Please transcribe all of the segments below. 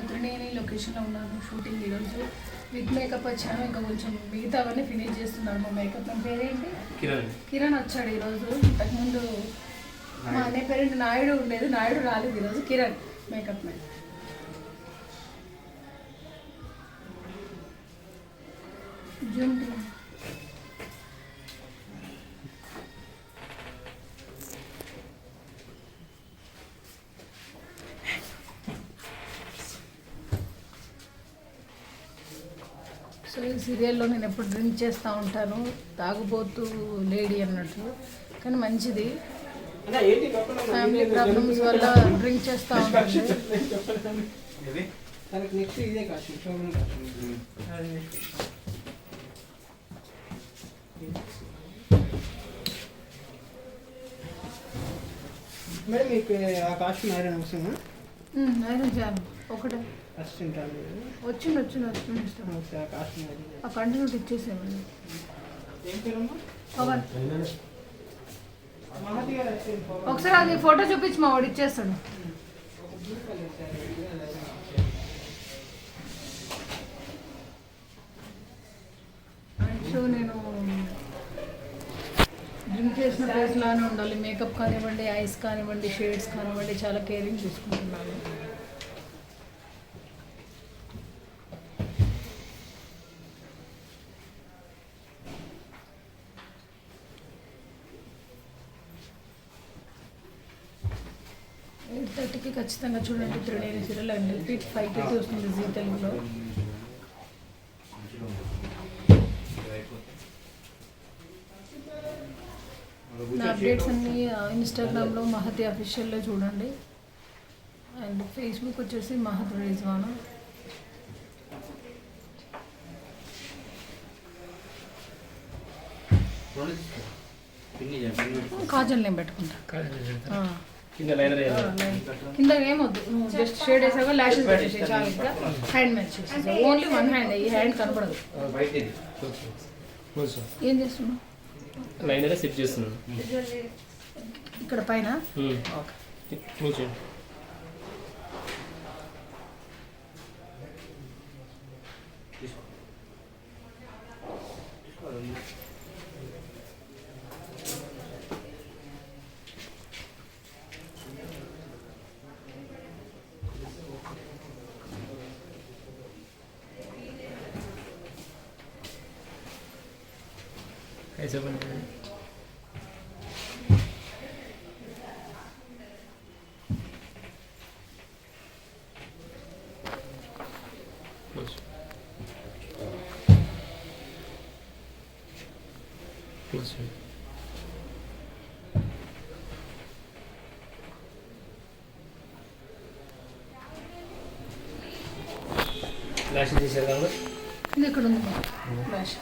త్రినేని లొకేషన్లో ఉన్నాను షూటింగ్ ఈరోజు విత్ మేకప్ వచ్చాను. ఇంకా కొంచెం మిగతావన్నీ ఫినిష్ చేస్తున్నాను. మా మేకప్ నా పేరేంటి కిరణ్ వచ్చాడు ఈరోజు. ఇంతకుముందు మా అన్నయ్య పేరేంటి నాయుడు ఉండేది, నాయుడు రాలేదు ఈరోజు. Kiran makeup man. Zoom so ఈ సీరియల్లో నేను ఎప్పుడు డ్రింక్ చేస్తూ ఉంటాను, తాగుబోతూ లేడీ అన్నట్లు. కానీ మంచిది, ఫ్యామిలీ ప్రాబ్లమ్స్ వల్ల డ్రింక్ చేస్తూ ఉంటుంది. మేడం మీకు ఆ కాస్ట్యూమ్ ఐరన్ అవసరమా? ఐరన్ చేయాలి ఒకటే వచ్చింది ఆ కంటిన్యూటీ ఇచ్చేసేమండి. పవన్ ఒకసారి అది ఫోటో చూపించి మా వాడు ఇచ్చేస్తాడు. సో నేను డ్రింక్ చేసిన ప్లేస్లానే ఉండాలి. మేకప్ కానివ్వండి, ఐస్ కానివ్వండి, షేడ్స్ కానివ్వండి, చాలా కేరింగ్ తీసుకుంటున్నాను. కి ఖచ్చితంగా చూడండి త్రినేని సీరియల్. అండ్ రిపీట్ 5 వస్తుంది జీ తెలుగులో. నా అప్డేట్స్ అన్నీ ఇన్స్టాగ్రామ్లో మహతి అఫీషియల్లో చూడండి. అండ్ ఫేస్బుక్ వచ్చేసి మహత్ రిజ్వానా. కాజల్ నేను పెట్టుకుంటా. కింద ఏమొద్దు, నువ్వు జస్ట్ షేడ్ వేసాక ల్యాషెస్ పెట్టేసి చాలా. ఇంకా హ్యాండ్ మ్యాచ్ చేసేసి ఓన్లీ వన్ హ్యాండ్, ఈ హ్యాండ్ కనపడదు. ఏం చేస్తున్నావు? లైనర్ సెట్ చేస్తున్నాను ఇక్కడ పైన. ऐसा बनता है. లాషెస్ చేశారు కదా, ఇది ఇక్కడ ఉంది లాష్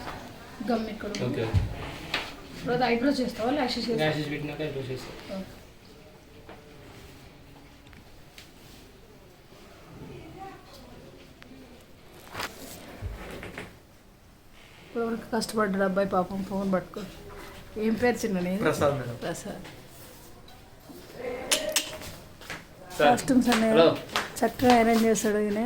గమ్ ఇక్కడ. ఓకే, తర్వాత ఐబ్రో చేస్తావా? లాషెస్ లాషెస్ పెట్టినాక ఐబ్రో చేస్తావు. ఇప్పుడు కష్టపడ్డాడు అబ్బాయి పాపం, ఫోన్ పట్టుకో. ఏం పేరు చిన్న? ప్రసాద్ మేడం. ప్రసాద్. కాస్ట్యూమ్స్ అన్నీ చక్కగా అరేంజ్ చేస్తాడు ఈయన.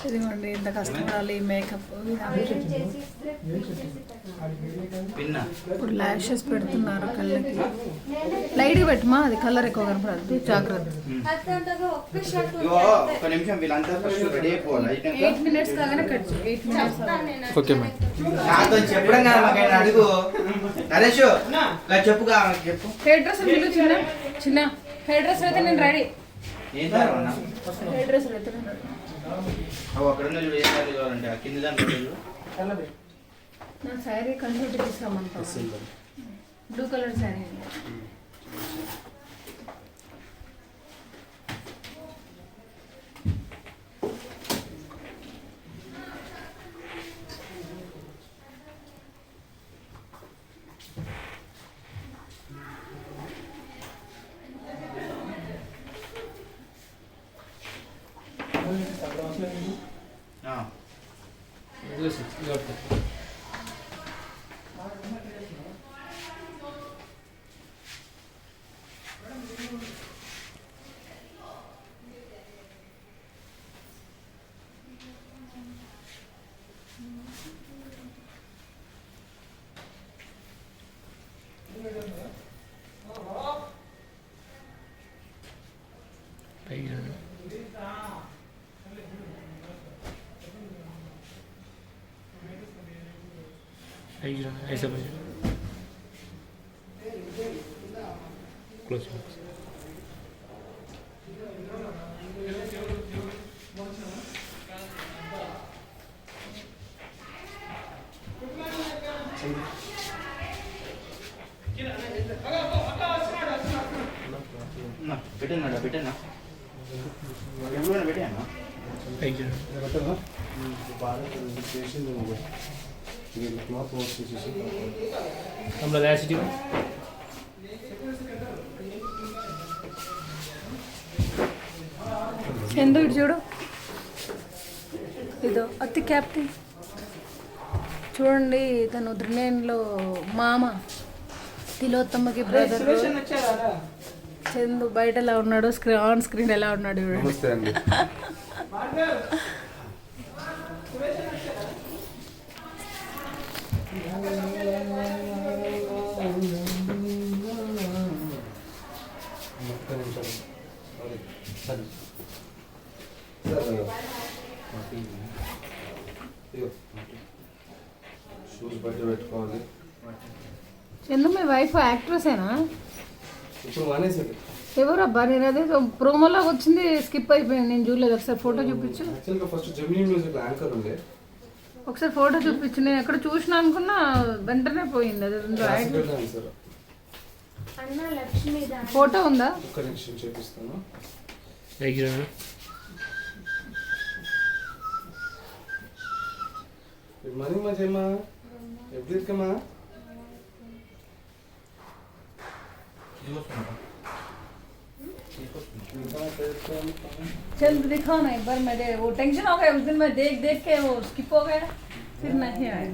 ఇదిగోండి ఇంత కష్టపడాలి మేకప్. ఇప్పుడు ల్యాషెస్ పెడుతున్నారు కళ్ళకి. లైట్గా పెట్టమా, అది కలర్ ఎక్కువ కనపడదు, జాగ్రత్త. 8 minutes కాగానే కట్ చేయి. 8 minutes. Okay madam. Hair dress చిన్న చిన్న హెయిర్ డ్రెస్ అయితే నేను రెడీ. హెయిర్ డ్రెస్ అయితే నేను రెడీ. నా శారీ కంప్లీట్ తీసుకురామంటా. Blue colour sari. ऐसा क्लोज పెట్టేనా ఎవరైనా పెట్టానా బాగా చేసింది క్లాత్ వాష్ చేసేసి हम लोग ऐसे చందు ఇటు చూడు, ఇదో అత్తి క్యాప్టెన్ చూడండి. తను త్రినేన్లో మామ, తిలోత్తమ్మకి బ్రదర్. చందు బయట ఎలా ఉన్నాడు, ఆన్ స్క్రీన్ ఎలా ఉన్నాడు చూడండి. నమస్తే అండి. షూస్ బయట పెట్టుకోవాలి. చందు మీ వైఫ్ యాక్ట్రెసేనా? ఇప్పుడు మానేసాడు. ఎవరబ్బా? నేను అదే ప్రోమోలాగా వచ్చింది, స్కిప్ అయిపోయింది, నేను చూడలేదు. ఒకసారి ఫోటో చూపించు. యాక్చువల్గా ఫస్ట్ జెమినీ మ్యూజిక్ యాంకర్ ఉండే, ఒకసారి ఫోటో చూపించు. నేను ఎక్కడ చూసినా అనుకున్నా, వెంటనే పోయింది. అది సార్ ఫోటో ఉందా? ఒక్క నిమిషం చేపిస్తాను. గుడ్ మార్నింగ్ మా జయమ్మా, ఎప్పుడు ఇరుకమ్మా? चल दिखाओ ना एक बार. मेरे वो टेंशन हो गया उस दिन, मैं देख देख के वो स्किप हो गया, फिर नहीं आया.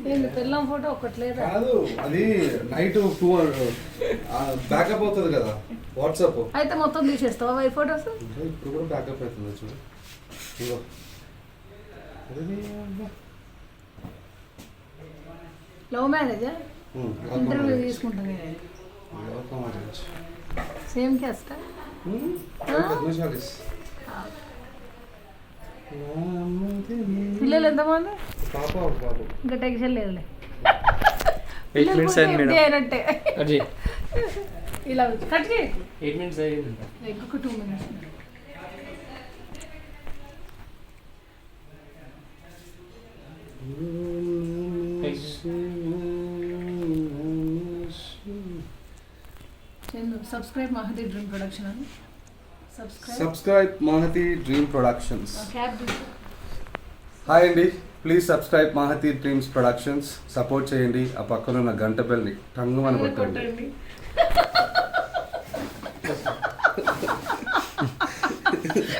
ఏంది పిల్లం ఫోటో ఒక్కట్లేదా? కాదు, అది నైట్ 2 బ్యాకప్ అవుతుంది కదా వాట్సాప్. అయితే మొత్తం తీసేస్తావా ఈ ఫోటోస్? ఇప్పుడు కూడా బ్యాకప్ అవుతుంది చూడు. ఇదిగో. లవ్ మ్యారేజా? ఇంటర్వ్యూ తీసుకుంటాను. సేమ్ క్యాస్టా? పిల్లలు ఎంతమంది? పాప ఒక బాబు. ఇంకా టెన్షన్ లేదులే. 8 minutes అయింది మేడం. అయినట్టే ఇలా కట్ చేయి. 8 minutes అయింది. ఇంకొక 2 minutes. Subscribe Mahathi Dream Production అని సబ్స్క్రైబ్ మహతి డ్రీమ్ ప్రొడక్షన్స్. క్యాబ్ హాయ్ అండి, please subscribe Mahathi Dreams Productions. Support చేయండి. ఆ పక్కన ఉన్న గంట బెల్ని టంగుమని కొట్టండి.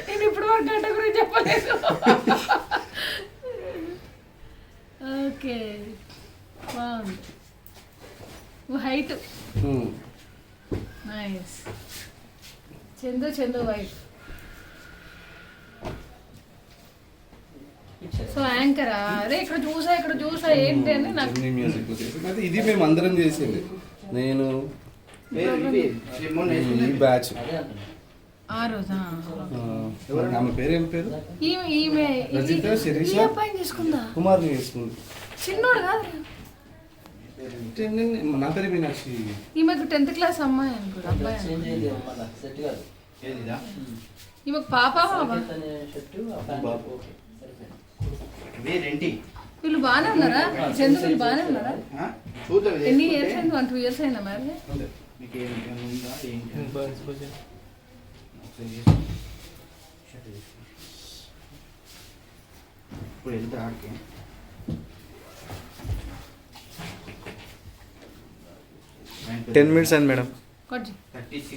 నేను ఇప్పుడు వరకు గంట గురించి చెప్పలేదు. ఓకే, బాగుంది. Height nice. Chandu wife. So యాంకరా? అరే ఇక్కడ చూసా ఏంటి అని నాకు. మ్యూజిక్ అయితే ఇది మేము అందరం చేసింది. నేను ఈ బ్యాచ్. ఆ రోజా? ఆమె పేరేం పేరు? ఈమె రజిత, శిరీష, ఈ అబ్బాయిని తీసుకుందా? కుమార్ని చేసుకుంది. చిన్నోడు కాదు, నా పేరు మీనాక్షి. ఈమెకు 10th క్లాస్ అమ్మాయి అనుకో, అబ్బాయి. ఈమెకు పాప బాబా? వీళ్ళు బాగానే ఉన్నారా? చందు వీళ్ళు బాగానే ఉన్నారా? ఎన్ని ఇయర్స్ అయింది? 1-2 years అయిందా మ్యారేజ్? ఇప్పుడు వెళ్తే ఆడికి 10 minutes అయింది మేడం. 36